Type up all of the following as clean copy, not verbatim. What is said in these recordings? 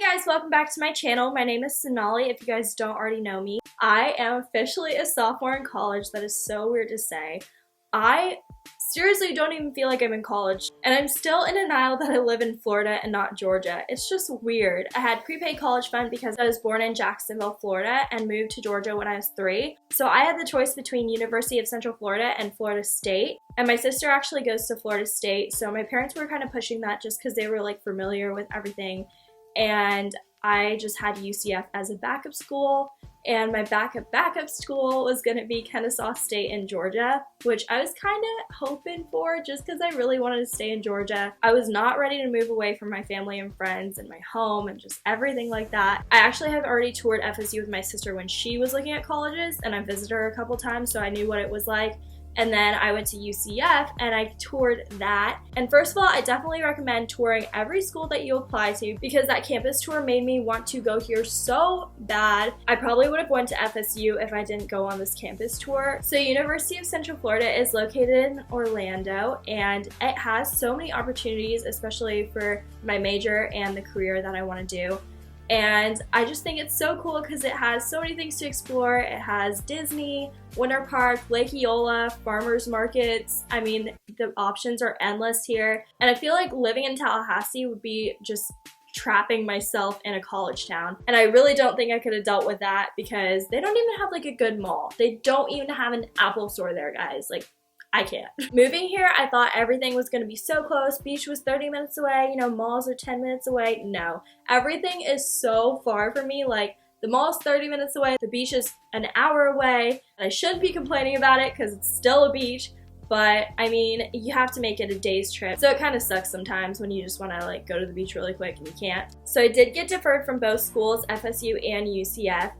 guys, welcome back to my channel. My name is Sonali, if you guys don't already know me. I am officially a sophomore in college. That is so weird to say. I seriously don't even feel like I'm in college, and I'm still in denial that I live in Florida and not Georgia. It's just weird. I had prepaid college fund because I was born in Jacksonville, Florida, and moved to Georgia when I was 3. So I had the choice between University of Central Florida and Florida State, and my sister actually goes to Florida State, so my parents were kind of pushing that just because they were like familiar with everything. And I just had UCF as a backup school, and my backup school was going to be Kennesaw State in Georgia, which I was kind of hoping for just because I really wanted to stay in Georgia. I was not ready to move away from my family and friends and my home and just everything like that. I actually have already toured FSU with my sister when she was looking at colleges, and I visited her a couple times, so I knew what it was like. And then I went to UCF and I toured that. And first of all, I definitely recommend touring every school that you apply to because that campus tour made me want to go here so bad. I probably would have went to FSU if I didn't go on this campus tour. So University of Central Florida is located in Orlando, and it has so many opportunities, especially for my major and the career that I want to do. And I just think it's so cool because it has so many things to explore. It has Disney, Winter Park, Lake Eola, farmers markets. I mean, the options are endless here. And I feel like living in Tallahassee would be just trapping myself in a college town. And I really don't think I could have dealt with that because they don't even have like a good mall. They don't even have an Apple store there, guys. Like, I can't. Moving here, I thought everything was going to be so close. Beach was 30 minutes away, you know, malls are 10 minutes away. No, everything is so far from me. Like, the mall is 30 minutes away, the beach is an hour away. I shouldn't be complaining about it because it's still a beach, but I mean, you have to make it a day's trip. So it kind of sucks sometimes when you just want to like go to the beach really quick and you can't. So I did get deferred from both schools, FSU and UCF.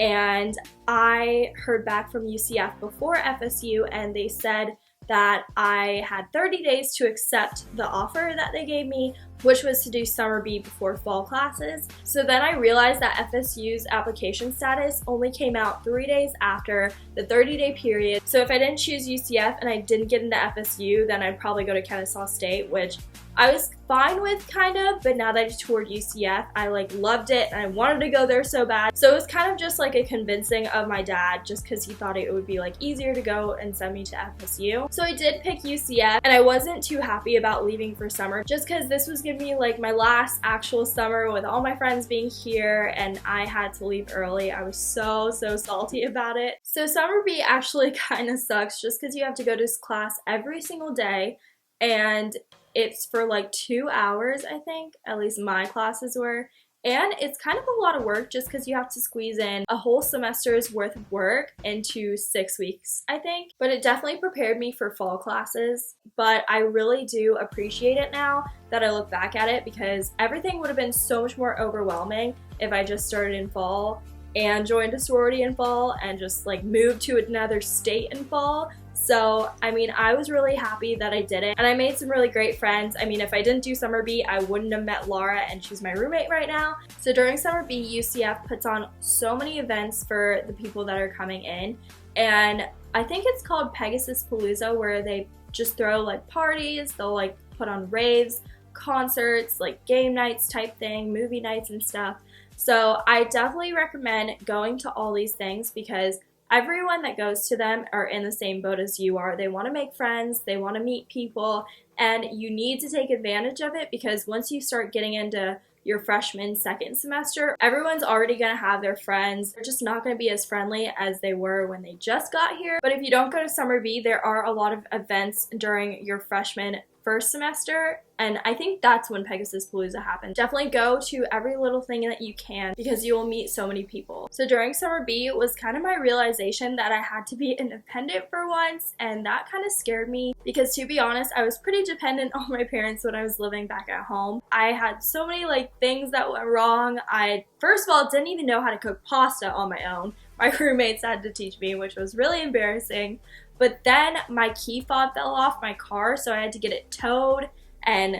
And I heard back from UCF before FSU, and they said that I had 30 days to accept the offer that they gave me, which was to do summer B before fall classes. So then I realized that FSU's application status only came out 3 days after the 30-day period. So if I didn't choose UCF and I didn't get into FSU, then I'd probably go to Kennesaw State, which I was fine with kind of, but now that I toured UCF, I like loved it and I wanted to go there so bad. So it was kind of just like a convincing of my dad just because he thought it would be like easier to go and send me to FSU. So I did pick UCF, and I wasn't too happy about leaving for summer just because this was gonna be like my last actual summer with all my friends being here, and I had to leave early. I was so salty about it. So summer B actually kind of sucks just because you have to go to class every single day, and it's for like 2 hours, I think, at least my classes were. And it's kind of a lot of work just because you have to squeeze in a whole semester's worth of work into 6 weeks, I think. But it definitely prepared me for fall classes. But I really do appreciate it now that I look back at it because everything would have been so much more overwhelming if I just started in fall and joined a sorority in fall and just like moved to another state in fall. So, I mean, I was really happy that I did it, and I made some really great friends. I mean, if I didn't do Summer B, I wouldn't have met Laura, and she's my roommate right now. So during Summer B, UCF puts on so many events for the people that are coming in, and I think it's called Pegasus Palooza, where they just throw like parties, they'll like put on raves, concerts, like game nights type thing, movie nights and stuff. So I definitely recommend going to all these things because everyone that goes to them are in the same boat as you are. They want to make friends, they want to meet people, and you need to take advantage of it because once you start getting into your freshman second semester, everyone's already going to have their friends. They're just not going to be as friendly as they were when they just got here. But if you don't go to Summer B, there are a lot of events during your freshman first semester, and I think that's when Pegasus Palooza happened. Definitely go to every little thing that you can because you will meet so many people. So during Summer B, it was kind of my realization that I had to be independent for once, and that kind of scared me because, to be honest, I was pretty dependent on my parents when I was living back at home. I had so many like things that went wrong. I, first of all, didn't even know how to cook pasta on my own. My roommates had to teach me, which was really embarrassing. But then my key fob fell off my car, so I had to get it towed and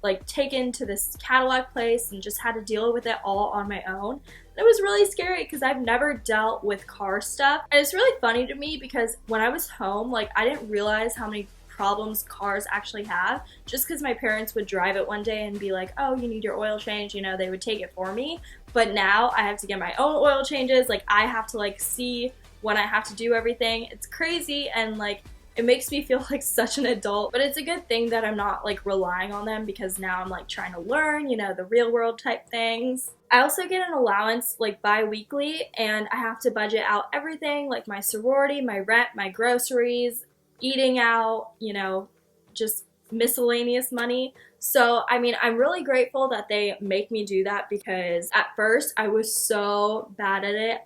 like taken to this Cadillac place and just had to deal with it all on my own. It was really scary because I've never dealt with car stuff. And it's really funny to me because when I was home, like I didn't realize how many problems cars actually have, just because my parents would drive it one day and be like, oh, you need your oil change, you know, they would take it for me. But now I have to get my own oil changes. Like, I have to like see when I have to do everything. It's crazy, and like it makes me feel like such an adult, but it's a good thing that I'm not like relying on them, because now I'm like trying to learn, you know, the real world type things. I also get an allowance like bi-weekly, and I have to budget out everything, like my sorority, my rent, my groceries, eating out, you know, just miscellaneous money. So, I mean, I'm really grateful that they make me do that, because at first I was so bad at it.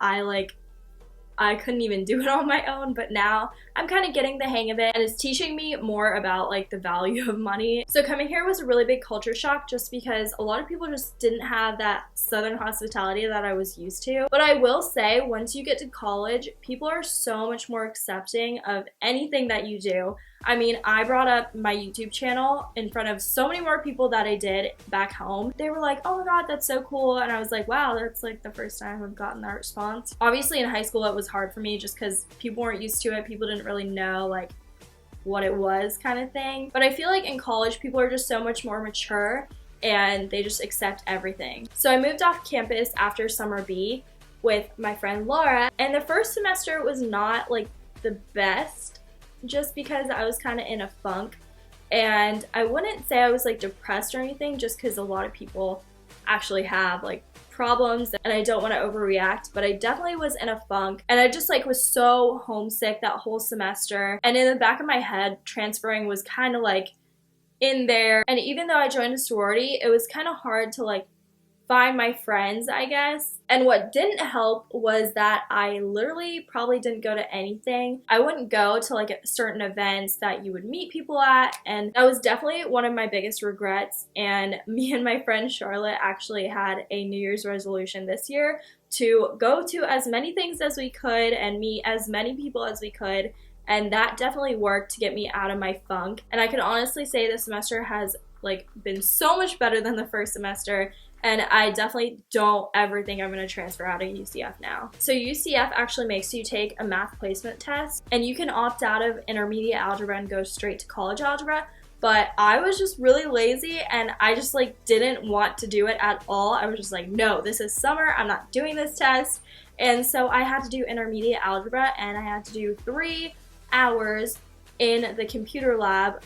I couldn't even do it on my own, but now I'm kind of getting the hang of it, and it's teaching me more about like the value of money. So coming here was a really big culture shock, just because a lot of people just didn't have that Southern hospitality that I was used to. But I will say, once you get to college, people are so much more accepting of anything that you do. I mean, I brought up my YouTube channel in front of so many more people that I did back home. They were like, oh my god, that's so cool. And I was like, wow, that's like the first time I've gotten that response. Obviously in high school it was hard for me, just because people weren't used to it. People didn't really know like what it was, kind of thing. But I feel like in college people are just so much more mature, and they just accept everything. So I moved off campus after summer B with my friend Laura, and the first semester was not like the best, just because I was kind of in a funk. And I wouldn't say I was like depressed or anything, just because a lot of people actually have like problems, and I don't want to overreact, but I definitely was in a funk, and I just like was so homesick that whole semester. And in the back of my head, transferring was kind of like in there. And even though I joined a sorority, it was kind of hard to like find my friends, I guess. And what didn't help was that I literally probably didn't go to anything. I wouldn't go to like certain events that you would meet people at, and that was definitely one of my biggest regrets. And me and my friend Charlotte actually had a New Year's resolution this year to go to as many things as we could and meet as many people as we could, and that definitely worked to get me out of my funk. And I can honestly say this semester has like been so much better than the first semester, and I definitely don't ever think I'm going to transfer out of UCF now. So UCF actually makes you take a math placement test, and you can opt out of intermediate algebra and go straight to college algebra. But I was just really lazy, and I just like didn't want to do it at all. I was just like, no, this is summer, I'm not doing this test. And so I had to do intermediate algebra, and I had to do 3 hours in the computer lab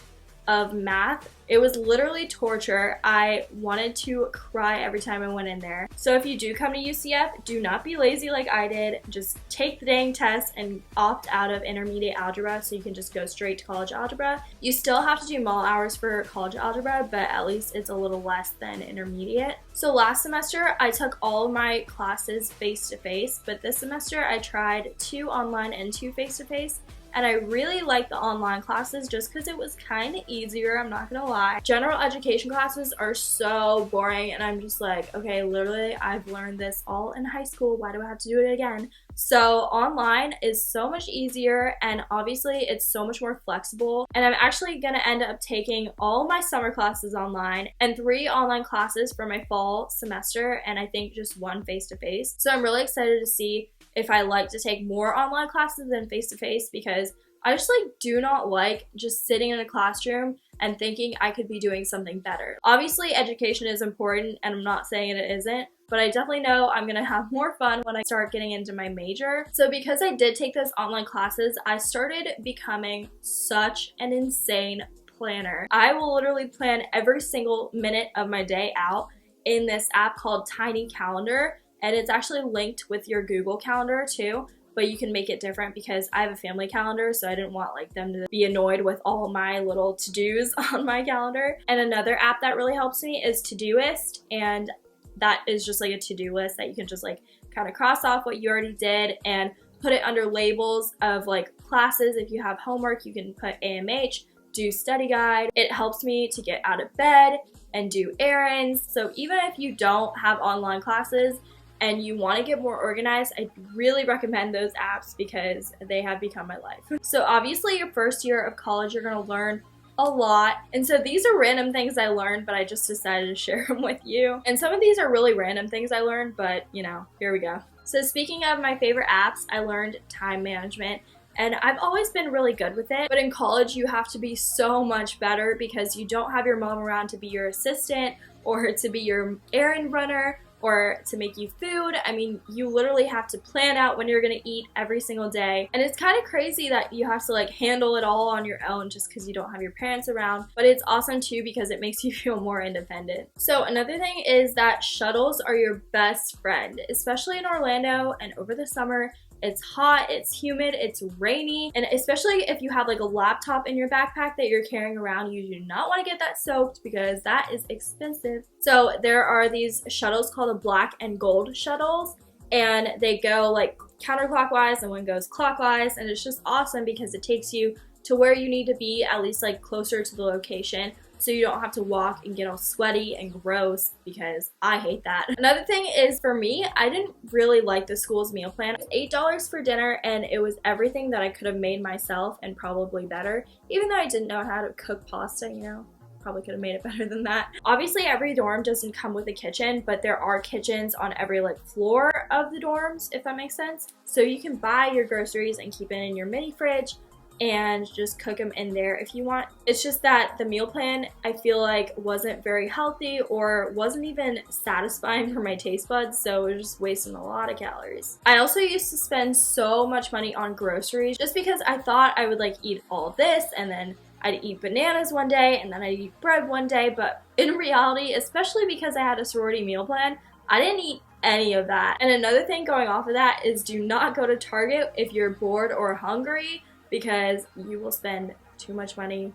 of math. It was literally torture. I wanted to cry every time I went in there. So if you do come to UCF, do not be lazy like I did. Just take the dang test and opt out of intermediate algebra, so you can just go straight to college algebra. You still have to do mall hours for college algebra, but at least it's a little less than intermediate. So last semester I took all of my classes face-to-face, but this semester I tried 2 online and 2 face-to-face. And I really liked the online classes just because it was kind of easier, I'm not gonna lie. General education classes are so boring, and I'm just like, okay, literally I've learned this all in high school, why do I have to do it again? So online is so much easier, and obviously it's so much more flexible. And I'm actually gonna end up taking all my summer classes online and 3 online classes for my fall semester, and I think just 1 face-to-face. So I'm really excited to see if I like to take more online classes than face-to-face, because I just like do not like just sitting in a classroom and thinking I could be doing something better. Obviously education is important, and I'm not saying it isn't, but I definitely know I'm gonna have more fun when I start getting into my major. So because I did take those online classes, I started becoming such an insane planner. I will literally plan every single minute of my day out in this app called Tiny Calendar. And it's actually linked with your Google Calendar too, but you can make it different because I have a family calendar, so I didn't want like them to be annoyed with all my little to-dos on my calendar. And another app that really helps me is Todoist, and that is just like a to-do list that you can just like kind of cross off what you already did and put it under labels of like classes. If you have homework, you can put AMH, do study guide. It helps me to get out of bed and do errands. So even if you don't have online classes and you want to get more organized, I really recommend those apps because they have become my life. So obviously your first year of college, you're going to learn a lot. And so these are random things I learned, but I just decided to share them with you. And some of these are really random things I learned, but you know, here we go. So speaking of my favorite apps, I learned time management. and I've always been really good with it. But in college, you have to be so much better because you don't have your mom around to be your assistant or to be your errand runner or to make you food. I mean, you literally have to plan out when you're gonna eat every single day. And it's kind of crazy that you have to like handle it all on your own just because you don't have your parents around. But it's awesome too because it makes you feel more independent. So another thing is that shuttles are your best friend, especially in Orlando and over the summer. It's hot, it's humid, it's rainy, and especially if you have like a laptop in your backpack that you're carrying around, you do not want to get that soaked because that is expensive. So there are these shuttles called the black and gold shuttles, and they go like counterclockwise and one goes clockwise, and it's just awesome because it takes you to where you need to be, at least like closer to the location, so you don't have to walk and get all sweaty and gross because I hate that. Another thing is, for me, I didn't really like the school's meal plan. It was $8 for dinner and it was everything that I could have made myself and probably better. Even though I didn't know how to cook pasta, you know, probably could have made it better than that. Obviously, every dorm doesn't come with a kitchen, but there are kitchens on every like floor of the dorms, if that makes sense. So you can buy your groceries and keep it in your mini fridge and just cook them in there if you want. It's just that the meal plan, I feel like, wasn't very healthy or wasn't even satisfying for my taste buds, so it was just wasting a lot of calories. I also used to spend so much money on groceries just because I thought I would like eat all this and then I'd eat bananas one day and then I'd eat bread one day, but in reality, especially because I had a sorority meal plan, I didn't eat any of that. And another thing going off of that is do not go to Target if you're bored or hungry, because you will spend too much money.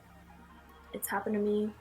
It's happened to me.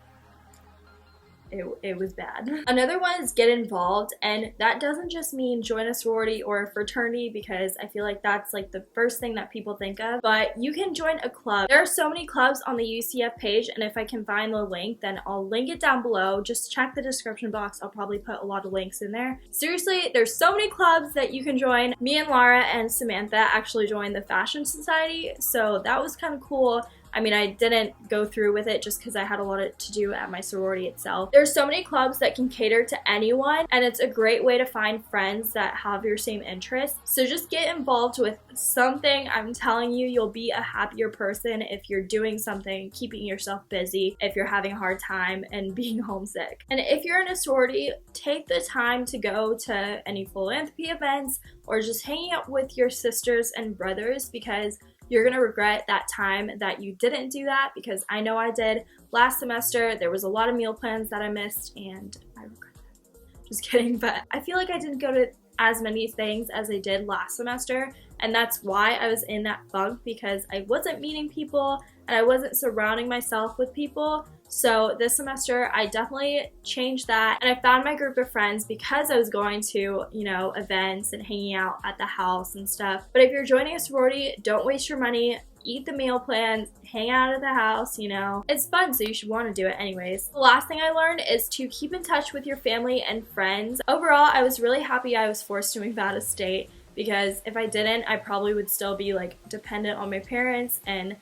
It was bad. Another one is get involved, and that doesn't just mean join a sorority or a fraternity because I feel like that's like the first thing that people think of, but you can join a club. There are so many clubs on the UCF page, and if I can find the link, then I'll link it down below. Just check the description box. I'll probably put a lot of links in there. Seriously, there's so many clubs that you can join. Me and Lara and Samantha actually joined the Fashion Society, so that was kind of cool. I mean, I didn't go through with it just because I had a lot to do at my sorority itself. There's so many clubs that can cater to anyone, and it's a great way to find friends that have your same interests. So just get involved with something. I'm telling you, you'll be a happier person if you're doing something, keeping yourself busy, if you're having a hard time and being homesick. And if you're in a sorority, take the time to go to any philanthropy events or just hanging out with your sisters and brothers, because you're gonna regret that time that you didn't do that, because I know I did. Last semester, there was a lot of meal plans that I missed, and I regret that. Just kidding, but I feel like I didn't go to as many things as I did last semester, and that's why I was in that funk, because I wasn't meeting people and I wasn't surrounding myself with people. So this semester, I definitely changed that, and I found my group of friends because I was going to, you know, events and hanging out at the house and stuff. But if you're joining a sorority, don't waste your money. Eat the meal plans, hang out at the house, you know. It's fun, so you should want to do it anyways. The last thing I learned is to keep in touch with your family and friends. Overall, I was really happy I was forced to move out of state, because if I didn't, I probably would still be like dependent on my parents, and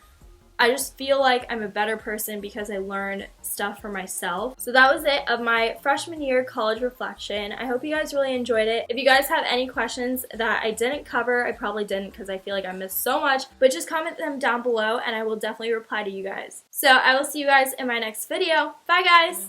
I just feel like I'm a better person because I learned stuff for myself. So that was it of my freshman year college reflection. I hope you guys really enjoyed it. If you guys have any questions that I didn't cover, I probably didn't because I feel like I missed so much, but just comment them down below and I will definitely reply to you guys. So I will see you guys in my next video. Bye guys!